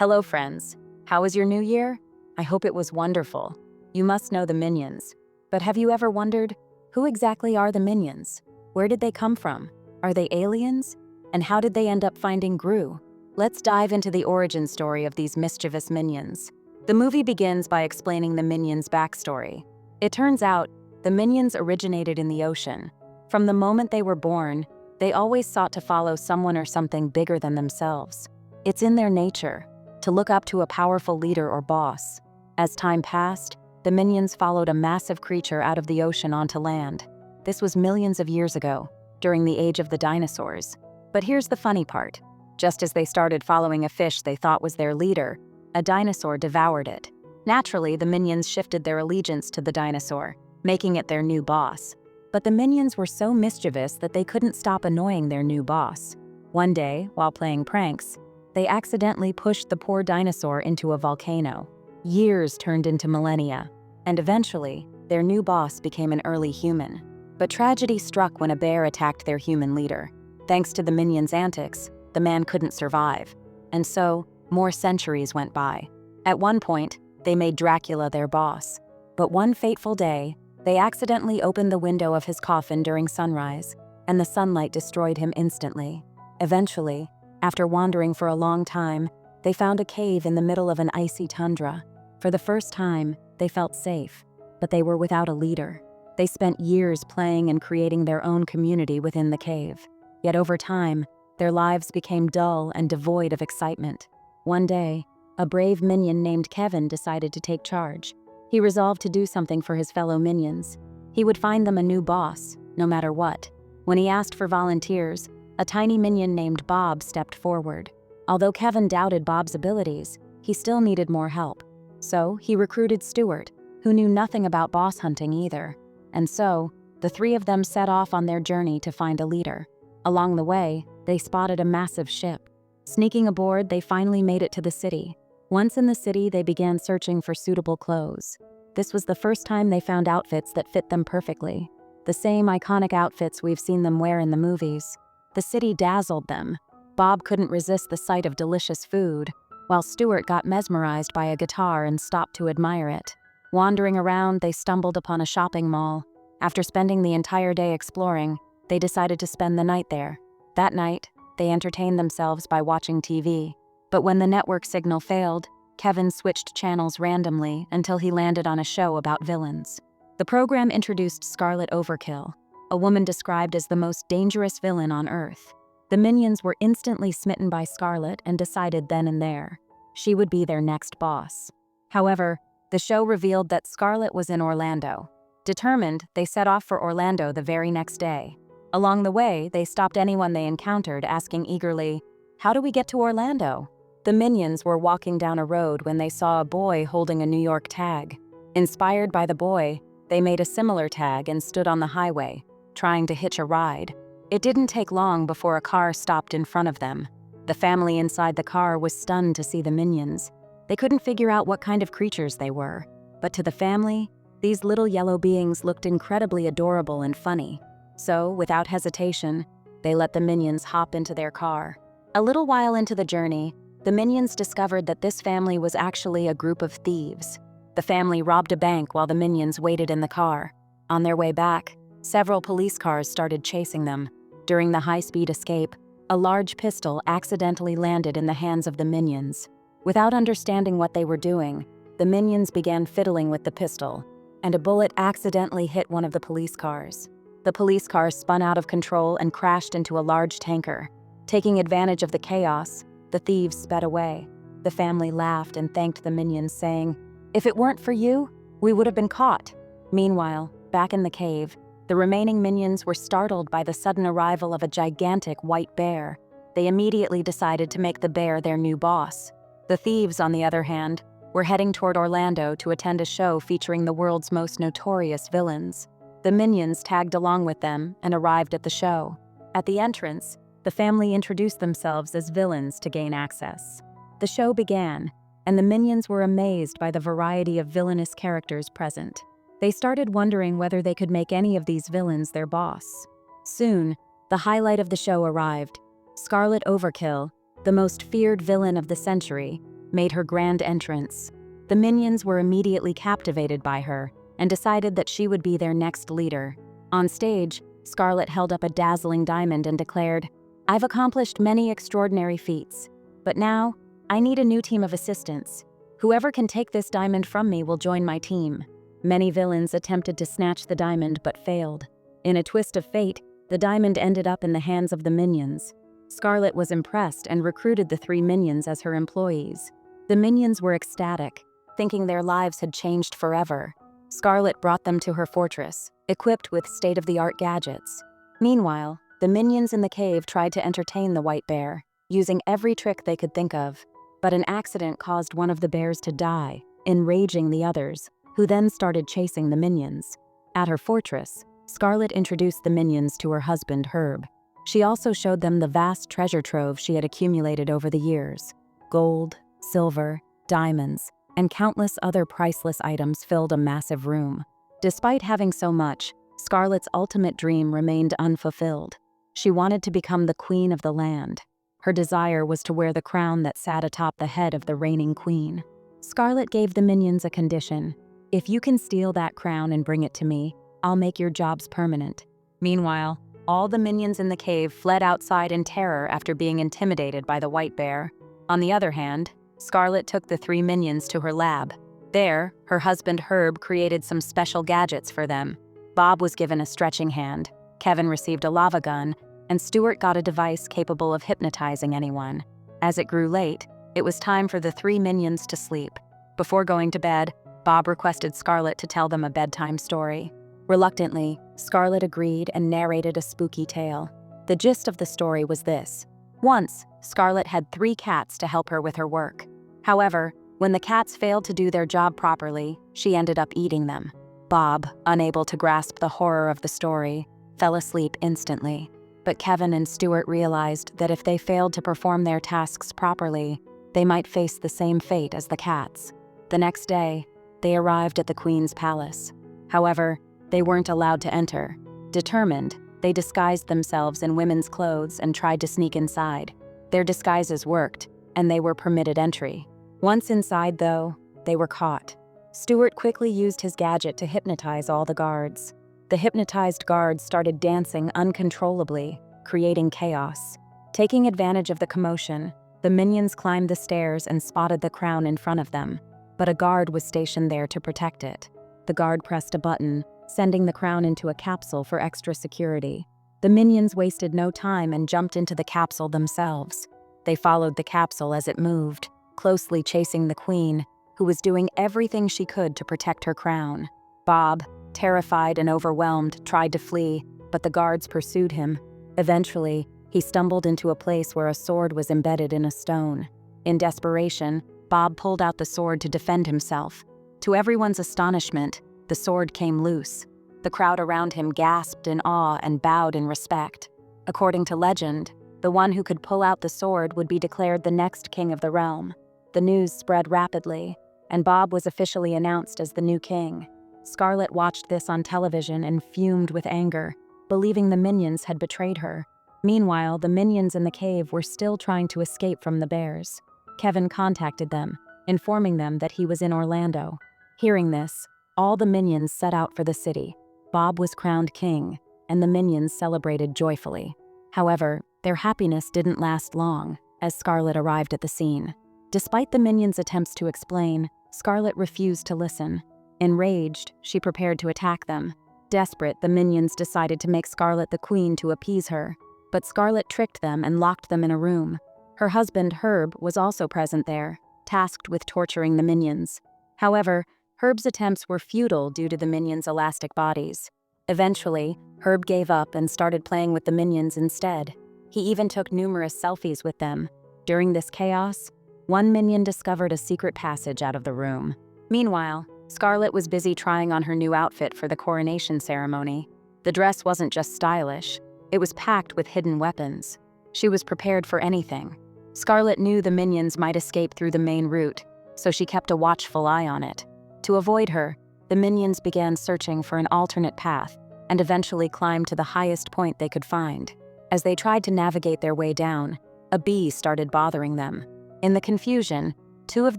Hello, friends. How was your new year? I hope it was wonderful. You must know the Minions. But have you ever wondered, who exactly are the Minions? Where did they come from? Are they aliens? And how did they end up finding Gru? Let's dive into the origin story of these mischievous Minions. The movie begins by explaining the Minions' backstory. It turns out, the Minions originated in the ocean. From the moment they were born, they always sought to follow someone or something bigger than themselves. It's in their nature to look up to a powerful leader or boss. As time passed, the Minions followed a massive creature out of the ocean onto land. This was millions of years ago, during the age of the dinosaurs. But here's the funny part. Just as they started following a fish they thought was their leader, a dinosaur devoured it. Naturally, the Minions shifted their allegiance to the dinosaur, making it their new boss. But the Minions were so mischievous that they couldn't stop annoying their new boss. One day, while playing pranks, they accidentally pushed the poor dinosaur into a volcano. Years turned into millennia, and eventually, their new boss became an early human. But tragedy struck when a bear attacked their human leader. Thanks to the Minions' antics, the man couldn't survive. And so, more centuries went by. At one point, they made Dracula their boss. But one fateful day, they accidentally opened the window of his coffin during sunrise, and the sunlight destroyed him instantly. Eventually, after wandering for a long time, they found a cave in the middle of an icy tundra. For the first time, they felt safe, but they were without a leader. They spent years playing and creating their own community within the cave. Yet over time, their lives became dull and devoid of excitement. One day, a brave minion named Kevin decided to take charge. He resolved to do something for his fellow minions. He would find them a new boss, no matter what. When he asked for volunteers, a tiny minion named Bob stepped forward. Although Kevin doubted Bob's abilities, he still needed more help. So he recruited Stuart, who knew nothing about boss hunting either. And so, the three of them set off on their journey to find a leader. Along the way, they spotted a massive ship. Sneaking aboard, they finally made it to the city. Once in the city, they began searching for suitable clothes. This was the first time they found outfits that fit them perfectly. The same iconic outfits we've seen them wear in the movies. The city dazzled them. Bob couldn't resist the sight of delicious food, while Stuart got mesmerized by a guitar and stopped to admire it. Wandering around, they stumbled upon a shopping mall. After spending the entire day exploring, they decided to spend the night there. That night, they entertained themselves by watching TV. But when the network signal failed, Kevin switched channels randomly until he landed on a show about villains. The program introduced Scarlet Overkill, a woman described as the most dangerous villain on Earth. The Minions were instantly smitten by Scarlet and decided then and there, she would be their next boss. However, the show revealed that Scarlet was in Orlando. Determined, they set off for Orlando the very next day. Along the way, they stopped anyone they encountered, asking eagerly, "How do we get to Orlando?" The Minions were walking down a road when they saw a boy holding a New York tag. Inspired by the boy, they made a similar tag and stood on the highway, trying to hitch a ride. It didn't take long before a car stopped in front of them. The family inside the car was stunned to see the Minions. They couldn't figure out what kind of creatures they were, but to the family, these little yellow beings looked incredibly adorable and funny. So, without hesitation, they let the Minions hop into their car. A little while into the journey, the Minions discovered that this family was actually a group of thieves. The family robbed a bank while the Minions waited in the car. On their way back, several police cars started chasing them. During the high-speed escape, a large pistol accidentally landed in the hands of the Minions. Without understanding what they were doing, the Minions began fiddling with the pistol, and a bullet accidentally hit one of the police cars. The police car spun out of control and crashed into a large tanker. Taking advantage of the chaos, the thieves sped away. The family laughed and thanked the Minions, saying, "If it weren't for you, we would have been caught." Meanwhile, back in the cave, the remaining Minions were startled by the sudden arrival of a gigantic white bear. They immediately decided to make the bear their new boss. The thieves, on the other hand, were heading toward Orlando to attend a show featuring the world's most notorious villains. The Minions tagged along with them and arrived at the show. At the entrance, the family introduced themselves as villains to gain access. The show began, and the Minions were amazed by the variety of villainous characters present. They started wondering whether they could make any of these villains their boss. Soon, the highlight of the show arrived. Scarlet Overkill, the most feared villain of the century, made her grand entrance. The minions were immediately captivated by her and decided that she would be their next leader. On stage, Scarlet held up a dazzling diamond and declared, "I've accomplished many extraordinary feats, but now I need a new team of assistants. Whoever can take this diamond from me will join my team." Many villains attempted to snatch the diamond but failed. In a twist of fate, the diamond ended up in the hands of the minions. Scarlet was impressed and recruited the 3 minions as her employees. The minions were ecstatic, thinking their lives had changed forever. Scarlet brought them to her fortress, equipped with state-of-the-art gadgets. Meanwhile, the minions in the cave tried to entertain the white bear, using every trick they could think of. But an accident caused one of the bears to die, enraging the others, who then started chasing the minions. At her fortress, Scarlet introduced the minions to her husband, Herb. She also showed them the vast treasure trove she had accumulated over the years. Gold, silver, diamonds, and countless other priceless items filled a massive room. Despite having so much, Scarlet's ultimate dream remained unfulfilled. She wanted to become the queen of the land. Her desire was to wear the crown that sat atop the head of the reigning queen. Scarlet gave the minions a condition. "If you can steal that crown and bring it to me, I'll make your jobs permanent." Meanwhile, all the minions in the cave fled outside in terror after being intimidated by the white bear. On the other hand, Scarlet took the 3 minions to her lab. There, her husband Herb created some special gadgets for them. Bob was given a stretching hand, Kevin received a lava gun, and Stuart got a device capable of hypnotizing anyone. As it grew late, it was time for the 3 minions to sleep. Before going to bed, Bob requested Scarlet to tell them a bedtime story. Reluctantly, Scarlet agreed and narrated a spooky tale. The gist of the story was this. Once, Scarlet had 3 cats to help her with her work. However, when the cats failed to do their job properly, she ended up eating them. Bob, unable to grasp the horror of the story, fell asleep instantly. But Kevin and Stuart realized that if they failed to perform their tasks properly, they might face the same fate as the cats. The next day, they arrived at the Queen's palace. However, they weren't allowed to enter. Determined, they disguised themselves in women's clothes and tried to sneak inside. Their disguises worked, and they were permitted entry. Once inside, though, they were caught. Stuart quickly used his gadget to hypnotize all the guards. The hypnotized guards started dancing uncontrollably, creating chaos. Taking advantage of the commotion, the minions climbed the stairs and spotted the crown in front of them, but a guard was stationed there to protect it. The guard pressed a button, sending the crown into a capsule for extra security. The minions wasted no time and jumped into the capsule themselves. They followed the capsule as it moved, closely chasing the queen, who was doing everything she could to protect her crown. Bob, terrified and overwhelmed, tried to flee, but the guards pursued him. Eventually, he stumbled into a place where a sword was embedded in a stone. In desperation, Bob pulled out the sword to defend himself. To everyone's astonishment, the sword came loose. The crowd around him gasped in awe and bowed in respect. According to legend, the one who could pull out the sword would be declared the next king of the realm. The news spread rapidly, and Bob was officially announced as the new king. Scarlet watched this on television and fumed with anger, believing the minions had betrayed her. Meanwhile, the minions in the cave were still trying to escape from the bears. Kevin contacted them, informing them that he was in Orlando. Hearing this, all the minions set out for the city. Bob was crowned king, and the minions celebrated joyfully. However, their happiness didn't last long, as Scarlet arrived at the scene. Despite the minions' attempts to explain, Scarlet refused to listen. Enraged, she prepared to attack them. Desperate, the minions decided to make Scarlet the queen to appease her. But Scarlet tricked them and locked them in a room. Her husband, Herb, was also present there, tasked with torturing the minions. However, Herb's attempts were futile due to the minions' elastic bodies. Eventually, Herb gave up and started playing with the minions instead. He even took numerous selfies with them. During this chaos, one minion discovered a secret passage out of the room. Meanwhile, Scarlet was busy trying on her new outfit for the coronation ceremony. The dress wasn't just stylish, it was packed with hidden weapons. She was prepared for anything. Scarlet knew the minions might escape through the main route, so she kept a watchful eye on it. To avoid her, the minions began searching for an alternate path and eventually climbed to the highest point they could find. As they tried to navigate their way down, a bee started bothering them. In the confusion, Two of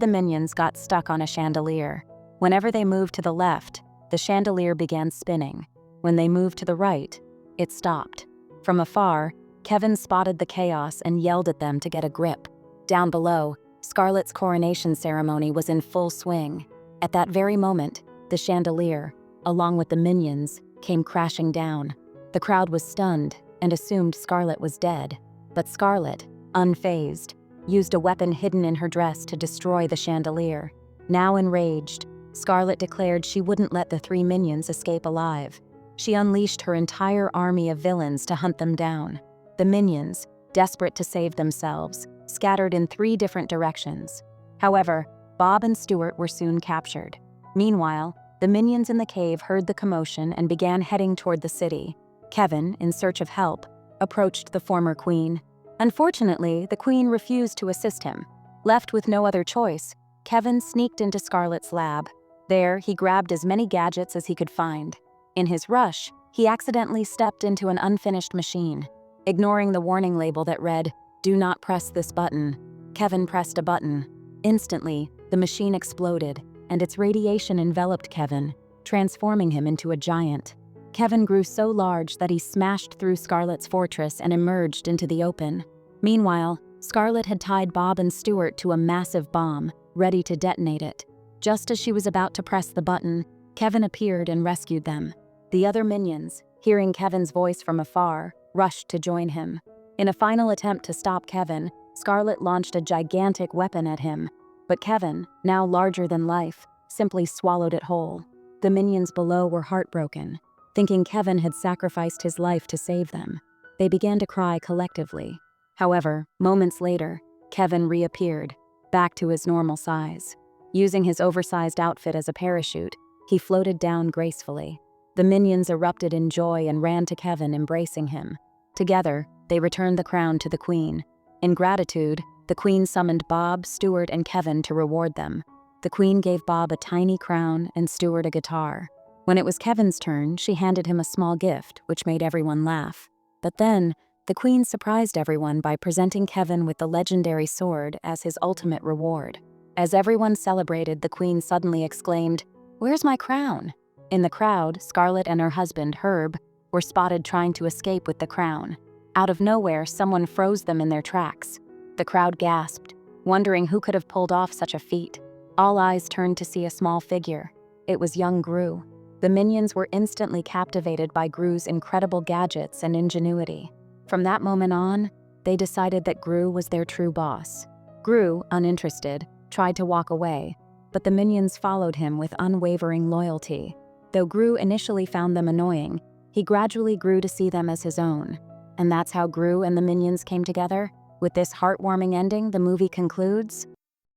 the minions got stuck on a chandelier. Whenever they moved to the left, the chandelier began spinning. When they moved to the right, it stopped. From afar, Kevin spotted the chaos and yelled at them to get a grip. Down below, Scarlet's coronation ceremony was in full swing. At that very moment, the chandelier, along with the minions, came crashing down. The crowd was stunned and assumed Scarlet was dead. But Scarlet, unfazed, used a weapon hidden in her dress to destroy the chandelier. Now enraged, Scarlet declared she wouldn't let the three minions escape alive. She unleashed her entire army of villains to hunt them down. The minions, desperate to save themselves, scattered in 3 different directions. However, Bob and Stuart were soon captured. Meanwhile, the minions in the cave heard the commotion and began heading toward the city. Kevin, in search of help, approached the former queen. Unfortunately, the queen refused to assist him. Left with no other choice, Kevin sneaked into Scarlet's lab. There, he grabbed as many gadgets as he could find. In his rush, he accidentally stepped into an unfinished machine. Ignoring the warning label that read, "Do not press this button," Kevin pressed a button. Instantly, the machine exploded, and its radiation enveloped Kevin, transforming him into a giant. Kevin grew so large that he smashed through Scarlet's fortress and emerged into the open. Meanwhile, Scarlet had tied Bob and Stuart to a massive bomb, ready to detonate it. Just as she was about to press the button, Kevin appeared and rescued them. The other minions, hearing Kevin's voice from afar, rushed to join him. In a final attempt to stop Kevin, Scarlet launched a gigantic weapon at him, but Kevin, now larger than life, simply swallowed it whole. The minions below were heartbroken, thinking Kevin had sacrificed his life to save them. They began to cry collectively. However, moments later, Kevin reappeared, back to his normal size. Using his oversized outfit as a parachute, he floated down gracefully. The minions erupted in joy and ran to Kevin, embracing him. Together, they returned the crown to the queen. In gratitude, the queen summoned Bob, Stuart, and Kevin to reward them. The queen gave Bob a tiny crown and Stuart a guitar. When it was Kevin's turn, she handed him a small gift, which made everyone laugh. But then, the queen surprised everyone by presenting Kevin with the legendary sword as his ultimate reward. As everyone celebrated, the queen suddenly exclaimed, "Where's my crown?" In the crowd, Scarlet and her husband, Herb, were spotted trying to escape with the crown. Out of nowhere, someone froze them in their tracks. The crowd gasped, wondering who could have pulled off such a feat. All eyes turned to see a small figure. It was young Gru. The minions were instantly captivated by Gru's incredible gadgets and ingenuity. From that moment on, they decided that Gru was their true boss. Gru, uninterested, tried to walk away, but the minions followed him with unwavering loyalty. Though Gru initially found them annoying, he gradually grew to see them as his own. And that's how Gru and the minions came together. With this heartwarming ending, the movie concludes.